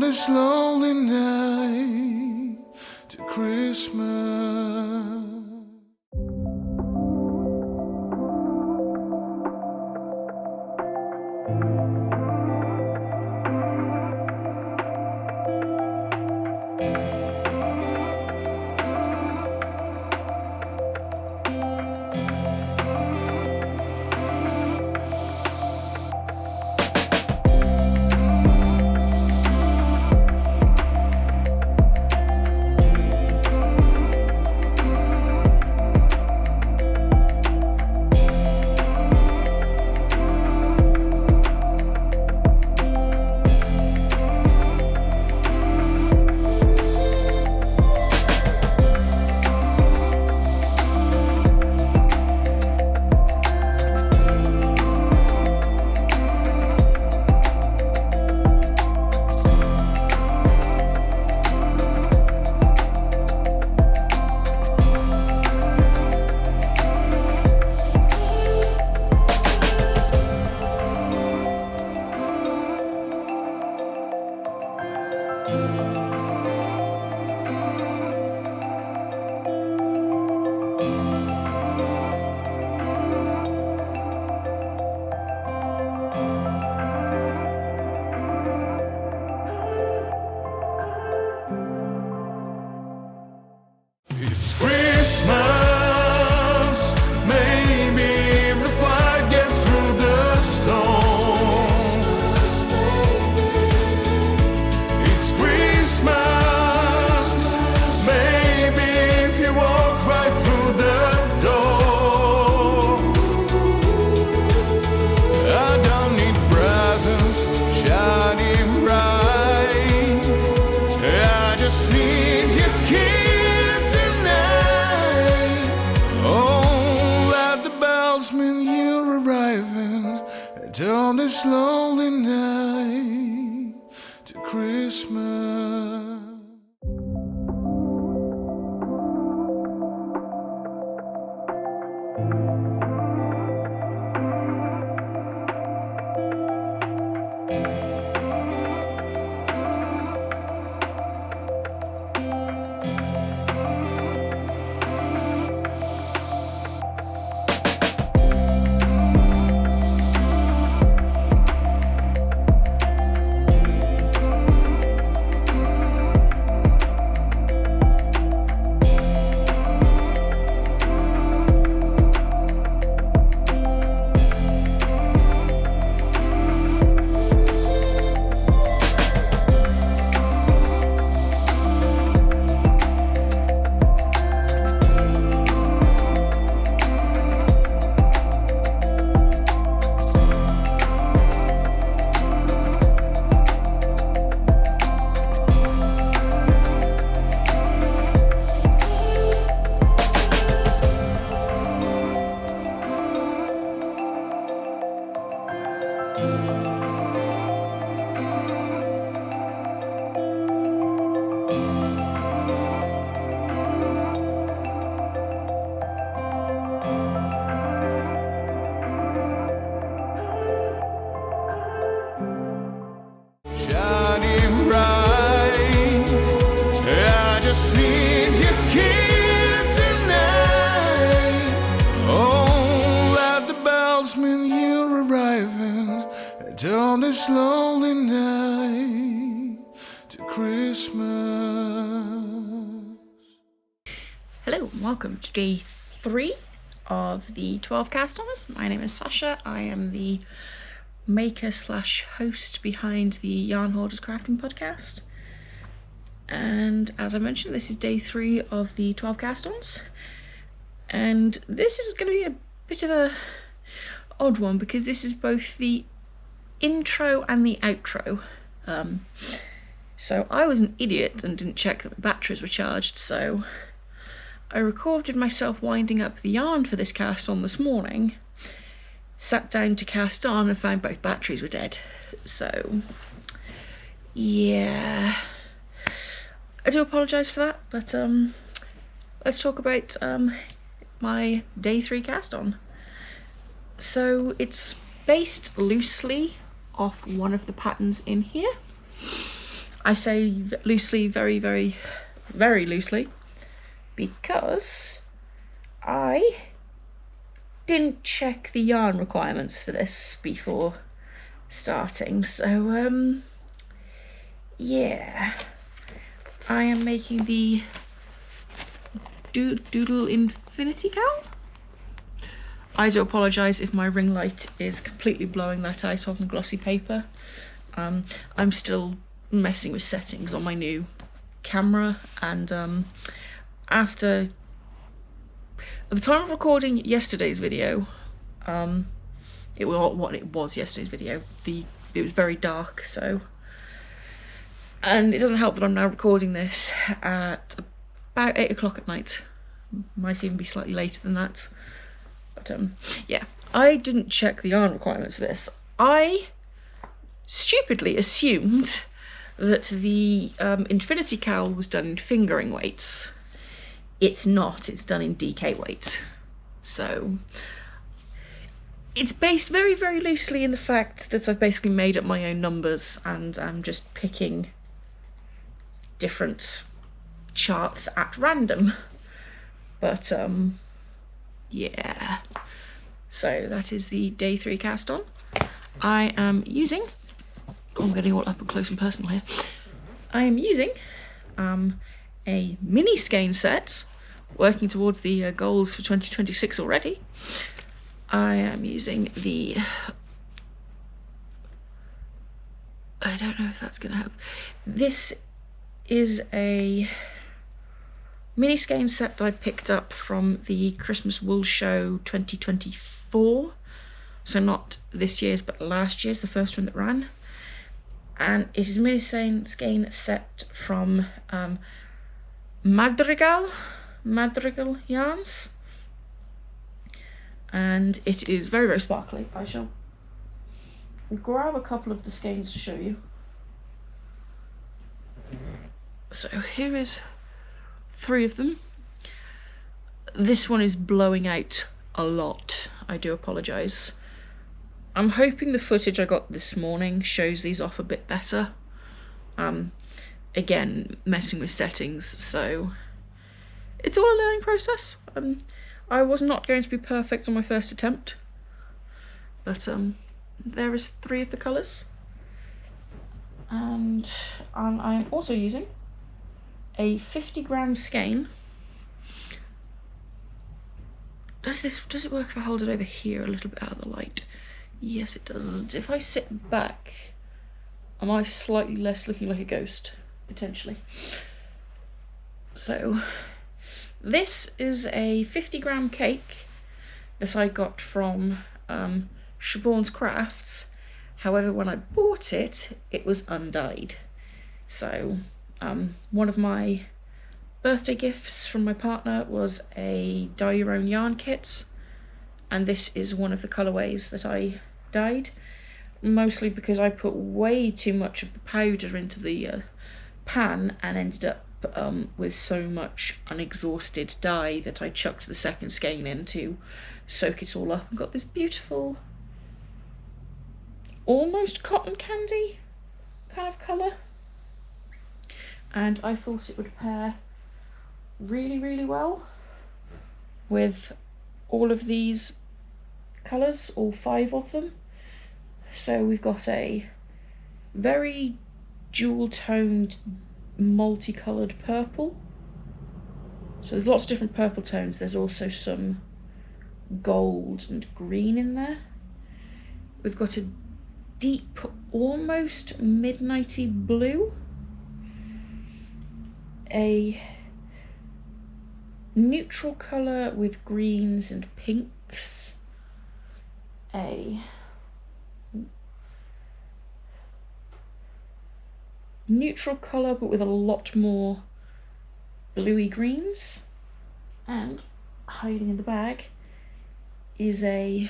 this lonely night to Christmas. It's Christmas, maybe the fire gets through the storm. It's Christmas, maybe if you walk right through the door. I don't need presents shining bright, I just need your kiss. On this lonely night to Christmas. On this lonely night to Christmas. Hello and welcome to day 3 of the 12 Cast Ons. My name is Sasha. I am the maker slash host behind the Yarn Hoarders Crafting podcast. And as I mentioned, this is day 3 of the 12 Cast Ons. And this is going to be a bit of a odd one because this is both the intro and the outro. So I was an idiot and didn't check that the batteries were charged, so I recorded myself winding up the yarn for this cast on this morning, sat down to cast on and found both batteries were dead. So yeah, I do apologise for that, but let's talk about my day 3 cast on. So it's based loosely off one of the patterns in here. I say loosely, very, very, very loosely, because I didn't check the yarn requirements for this before starting, so yeah, I am making the Doodle Infinity Cowl. I do apologise if my ring light is completely blowing that out on the glossy paper. I'm still messing with settings on my new camera, and at the time of recording yesterday's video, it was yesterday's video, it was very dark, so, and it doesn't help that I'm now recording this at about 8 o'clock at night. Might even be slightly later than that, but yeah, I didn't check the yarn requirements for this. I stupidly assumed that the Infinity Cowl was done in fingering weights. It's not, it's done in DK weight. So it's based very, very loosely in the fact that I've basically made up my own numbers, and I'm just picking different charts at random. But yeah, so that is the day 3 cast on. I am using, I'm getting all up and close and personal here. I am using a mini skein set, working towards the goals for 2026 already. I am using the, I don't know if that's going to help. This is a mini skein set that I picked up from the Christmas Wool Show 2024. So not this year's, but last year's, the first one that ran. And it is a mini skein set from Madrigal Yarns. And it is very, very sparkly. I shall grab a couple of the skeins to show you. So here is 3 of them. This one is blowing out a lot. I do apologise. I'm hoping the footage I got this morning shows these off a bit better. Again, messing with settings, so it's all a learning process. I was not going to be perfect on my first attempt, but there is 3 of the colours, and I am also using a 50-gram skein. Does it work if I hold it over here a little bit out of the light? Yes, it does. If I sit back, am I slightly less looking like a ghost, potentially? So this is a 50-gram cake that I got from Siobhan's Crafts. However, when I bought it, it was undyed. So one of my birthday gifts from my partner was a dye your own yarn kit, and this is one of the colourways that I dyed, mostly because I put way too much of the powder into the pan and ended up with so much unexhausted dye that I chucked the second skein in to soak it all up and got this beautiful, almost cotton candy kind of colour. And I thought it would pair really, really well with all of these colours, all 5 of them. So we've got a very dual-toned, multicoloured purple. So there's lots of different purple tones. There's also some gold and green in there. We've got a deep, almost midnighty blue, a neutral colour with greens and pinks, a neutral colour but with a lot more bluey greens, and hiding in the bag is a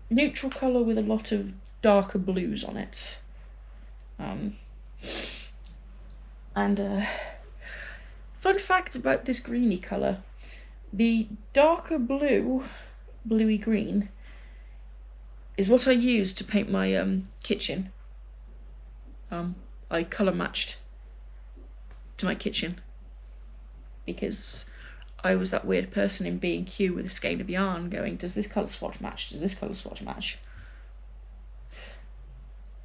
neutral colour with a lot of darker blues on it. And fun fact about this greeny colour, the darker bluey green, is what I used to paint my kitchen I colour matched to my kitchen, because I was that weird person in B&Q with a skein of yarn going, does this colour swatch match? Does this colour swatch match?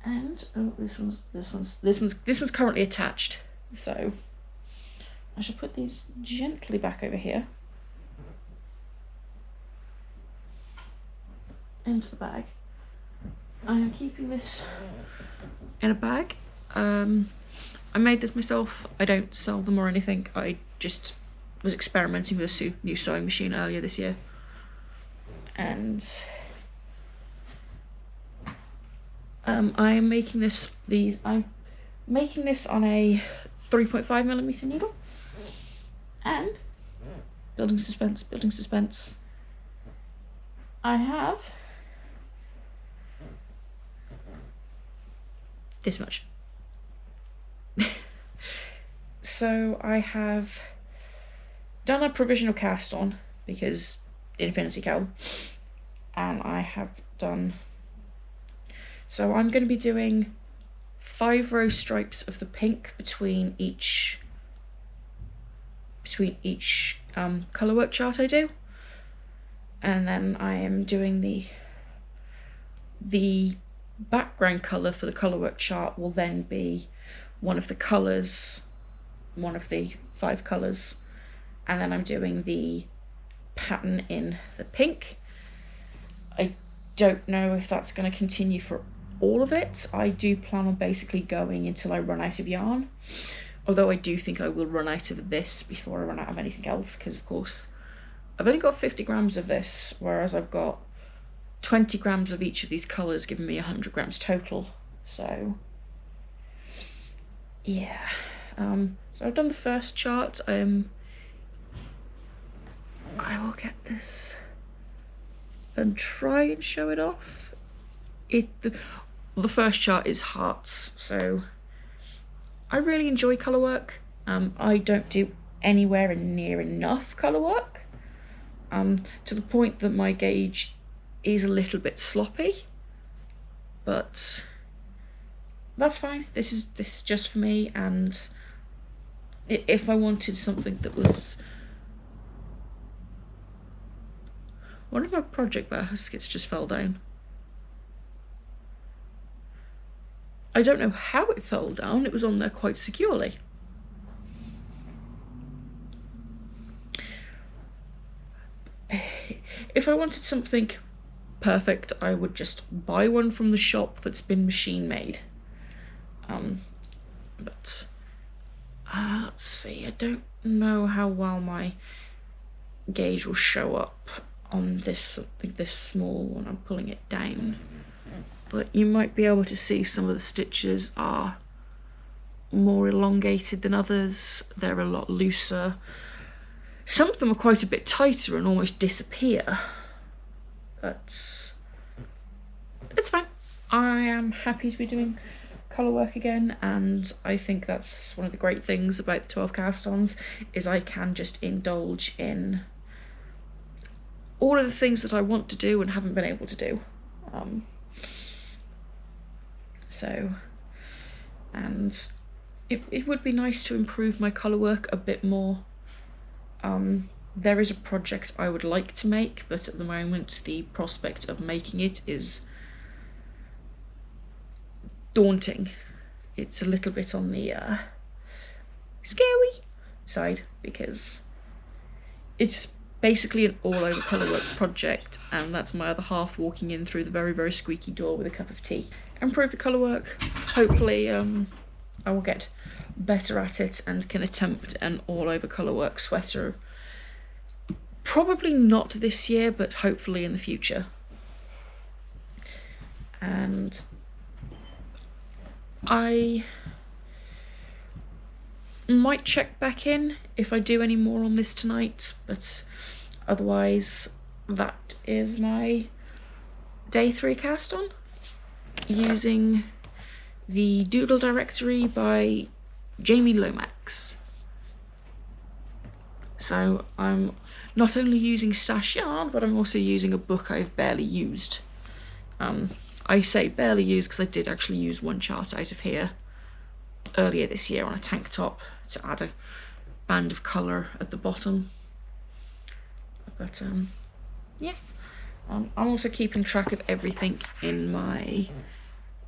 And oh, this one's currently attached, so I shall put these gently back over here into the bag. I am keeping this in a bag. I made this myself. I don't sell them or anything. I just was experimenting with a new sewing machine earlier this year, and I'm making this on a 3.5mm needle, and building suspense, I have this much. So I have done a provisional cast on because Infinity Cal, and I have done, so I'm going to be doing 5 row stripes of the pink between each colourwork chart I do, and then I am doing the background colour for the colourwork chart will then be one of the colours, one of the 5 colours, and then I'm doing the pattern in the pink. I don't know if that's going to continue for all of it. I do plan on basically going until I run out of yarn, although I do think I will run out of this before I run out of anything else, because of course I've only got 50 grams of this, whereas I've got 20 grams of each of these colours, giving me 100 grams total. So yeah, so I've done the first chart. I will get this and try and show it off. The first chart is hearts, so I really enjoy colour work. I don't do anywhere near enough colour work, to the point that my gauge is a little bit sloppy, but that's fine. This is just for me, and if I wanted something that was, one of my project baskets just fell down. I don't know how it fell down. It was on there quite securely. If I wanted something perfect, I would just buy one from the shop that's been machine made. But let's see, I don't know how well my gauge will show up on this something this small when I'm pulling it down, but you might be able to see some of the stitches are more elongated than others. They're a lot looser. Some of them are quite a bit tighter and almost disappear, but it's fine. I am happy to be doing colour work again, and I think that's one of the great things about the 12 cast-ons, is I can just indulge in all of the things that I want to do and haven't been able to do. And it would be nice to improve my colour work a bit more. There is a project I would like to make, but at the moment the prospect of making it is daunting. It's a little bit on the scary side, because it's basically an all-over colourwork project, and that's my other half walking in through the very, very squeaky door with a cup of tea. Improve the colourwork. Hopefully I will get better at it and can attempt an all-over colourwork sweater. Probably not this year, but hopefully in the future. And I might check back in if I do any more on this tonight, but otherwise that is my day 3 cast on, using the Doodle Directory by Jamie Lomax. So I'm not only using Sasha yarn, but I'm also using a book I've barely used. I say barely used because I did actually use one chart out of here, earlier this year on a tank top to add a band of colour at the bottom. But yeah, I'm also keeping track of everything in my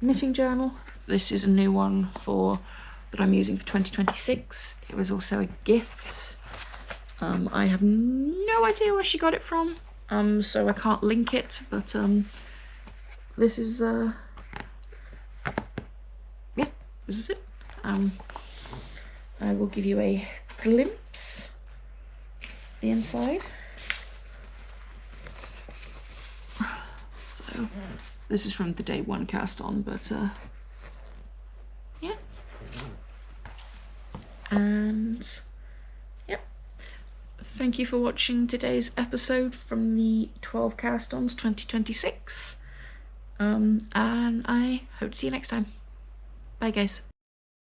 knitting journal. This is a new one that I'm using for 2026. It was also a gift. I have no idea where she got it from, so I can't link it, but this is yeah, this is it. I will give you a glimpse the inside. So this is from the day one cast on, but yeah, and yep. Thank you for watching today's episode from the 12 Cast Ons 2026, and I hope to see you next time. Bye guys.